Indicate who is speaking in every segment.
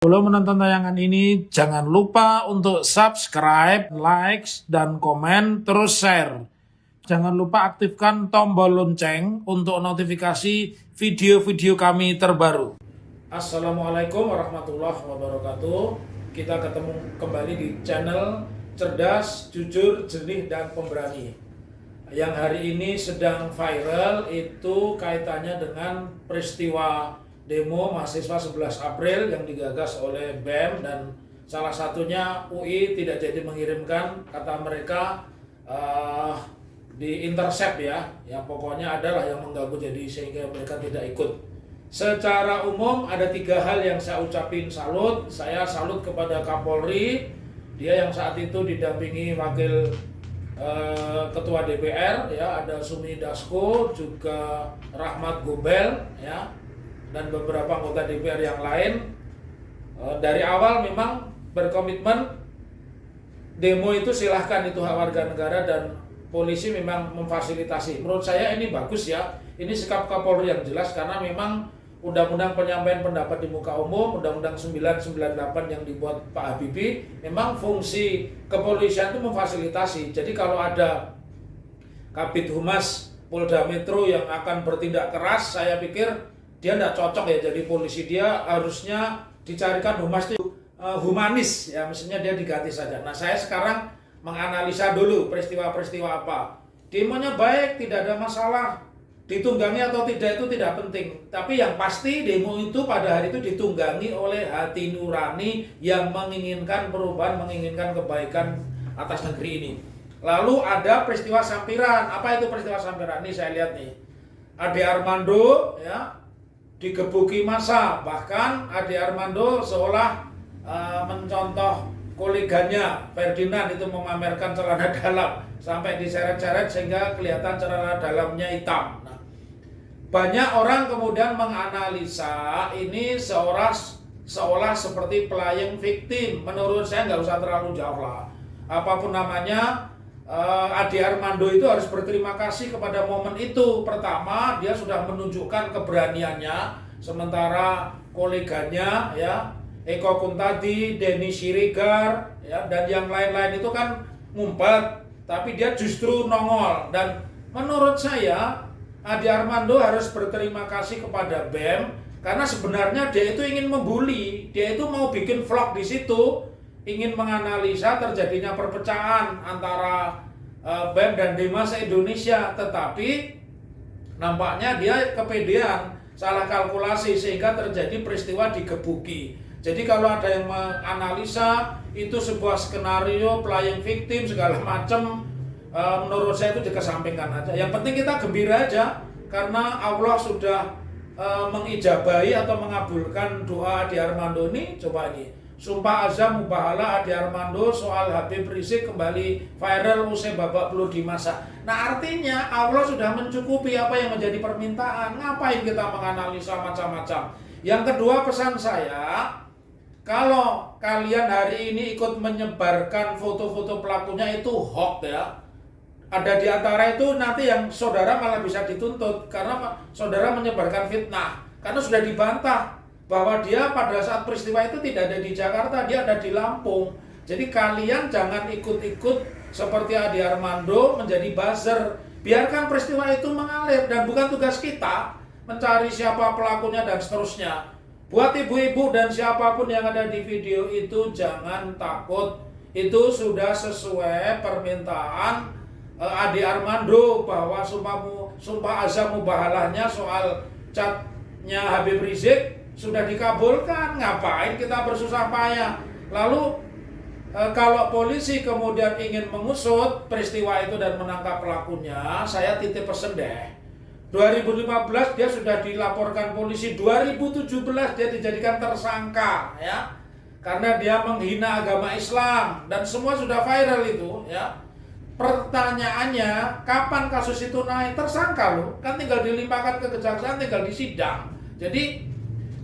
Speaker 1: Sebelum menonton tayangan ini, jangan lupa untuk subscribe, like, dan komen, terus share. Jangan lupa aktifkan tombol lonceng untuk notifikasi video-video kami terbaru. Assalamualaikum warahmatullahi wabarakatuh. Kita ketemu kembali di channel Cerdas, Jujur, Jernih, dan Pemberani. Yang hari ini sedang viral itu kaitannya dengan peristiwa demo mahasiswa 11 April yang digagas oleh BEM, dan salah satunya UI tidak jadi mengirimkan, kata mereka di intercept ya pokoknya adalah yang mengganggu, jadi sehingga mereka tidak ikut. Secara umum ada 3 hal yang saya ucapin salut. Saya salut kepada Kapolri, dia yang saat itu didampingi wakil Ketua DPR ya, ada Sumi Dasko, juga Rahmat Gobel ya, dan beberapa anggota DPR yang lain. Dari awal memang berkomitmen demo itu silahkan, itu hak warga negara, dan polisi memang memfasilitasi. Menurut saya ini bagus ya, ini sikap Kapolri yang jelas, karena memang Undang-Undang Penyampaian Pendapat di Muka Umum, Undang-Undang 998 yang dibuat Pak Habibie, memang fungsi kepolisian itu memfasilitasi. Jadi kalau ada Kabid Humas Polda Metro yang akan bertindak keras, saya pikir dia tidak cocok ya jadi polisi. Dia harusnya dicarikan humas itu humanis ya, mestinya dia diganti saja. Nah, saya sekarang menganalisa dulu peristiwa-peristiwa apa. Demonya baik, tidak ada masalah. Ditunggangi atau tidak itu tidak penting. Tapi yang pasti demo itu pada hari itu ditunggangi oleh hati nurani yang menginginkan perubahan, menginginkan kebaikan atas negeri ini. Lalu ada peristiwa sampiran. Apa itu peristiwa sampiran? Ini saya lihat nih. Ade Armando ya digebuki massa, bahkan Ade Armando seolah mencontoh koleganya Ferdinand itu memamerkan celana dalam sampai diseret-seret sehingga kelihatan celana dalamnya hitam. Nah, banyak orang kemudian menganalisa ini seolah seperti playing victim. Menurut saya nggak usah terlalu jauh lah. Apapun namanya, Ade Armando itu harus berterima kasih kepada momen itu. Pertama, dia sudah menunjukkan keberaniannya, sementara koleganya ya Eko Kuntadi, Denny Siregar ya, dan yang lain-lain itu kan ngumpet, tapi dia justru nongol. Dan menurut saya Ade Armando harus berterima kasih kepada BEM, karena sebenarnya dia itu ingin membuli, dia itu mau bikin vlog di situ, ingin menganalisa terjadinya perpecahan antara BEM dan Demas Indonesia, tetapi nampaknya dia kepedean, salah kalkulasi sehingga terjadi peristiwa digebuki. Jadi kalau ada yang menganalisa itu sebuah skenario playing victim segala macam, menurut saya itu dikesampingkan aja. Yang penting kita gembira aja, karena Allah sudah mengijabahi atau mengabulkan doa Ade Armando ini. Coba ini, sumpah azam mubahala Ade Armando soal Habib Rizik kembali viral usai babak belur di masa. Nah, artinya Allah sudah mencukupi apa yang menjadi permintaan. Ngapain kita menganalisa macam-macam? Yang kedua, pesan saya, kalau kalian hari ini ikut menyebarkan foto-foto pelakunya itu hoax ya. Ada di antara itu nanti yang saudara malah bisa dituntut karena saudara menyebarkan fitnah, karena sudah dibantah bahwa dia pada saat peristiwa itu tidak ada di Jakarta, dia ada di Lampung. Jadi kalian jangan ikut-ikut seperti Ade Armando menjadi buzzer. Biarkan peristiwa itu mengalir, dan bukan tugas kita mencari siapa pelakunya dan seterusnya. Buat ibu-ibu dan siapapun yang ada di video itu, jangan takut. Itu sudah sesuai permintaan Ade Armando, bahwa sumpah azam mubahalahnya soal catnya Habib Rizik sudah dikabulkan. Ngapain kita bersusah payah? Lalu kalau polisi kemudian ingin mengusut peristiwa itu dan menangkap pelakunya, saya titip pesen deh. 2015 dia sudah dilaporkan polisi, 2017 dia dijadikan tersangka ya, karena dia menghina agama Islam, dan semua sudah viral itu ya. Pertanyaannya, kapan kasus itu naik? Tersangka loh, kan tinggal dilimpahkan ke kejaksaan, tinggal disidang. Jadi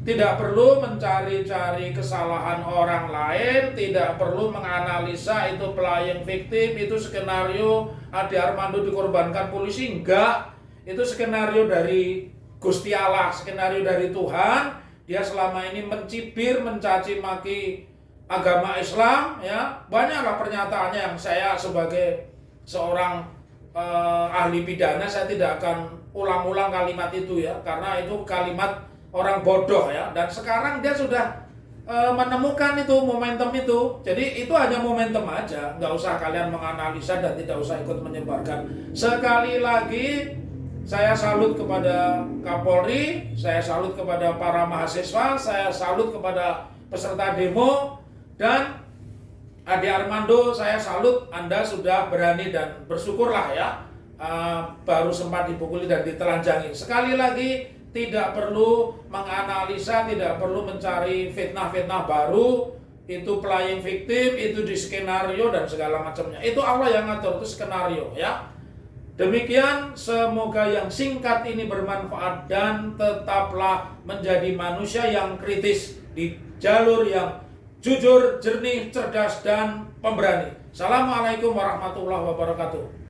Speaker 1: tidak perlu mencari-cari kesalahan orang lain, tidak perlu menganalisa itu playing victim, itu skenario Ade Armando dikorbankan polisi. Enggak, itu skenario dari Gusti Allah, skenario dari Tuhan. dia selama ini mencibir, mencaci maki agama Islam, ya banyaklah pernyataannya yang saya sebagai seorang ahli pidana saya tidak akan ulang-ulang kalimat itu ya, karena itu kalimat orang bodoh ya. Dan sekarang dia sudah menemukan itu momentum itu, jadi itu hanya momentum aja, nggak usah kalian menganalisa dan tidak usah ikut menyebarkan. Sekali lagi saya salut kepada Kapolri, saya salut kepada para mahasiswa, saya salut kepada peserta demo, dan Ade Armando saya salut, Anda sudah berani dan bersyukurlah ya, baru sempat dipukuli dan ditelanjangi. Sekali lagi tidak perlu menganalisa, tidak perlu mencari fitnah-fitnah baru, itu playing victim, itu di skenario dan segala macamnya. Itu Allah yang ngatur, itu skenario ya. Demikian, semoga yang singkat ini bermanfaat dan tetaplah menjadi manusia yang kritis di jalur yang jujur, jernih, cerdas, dan pemberani. Assalamualaikum warahmatullahi wabarakatuh.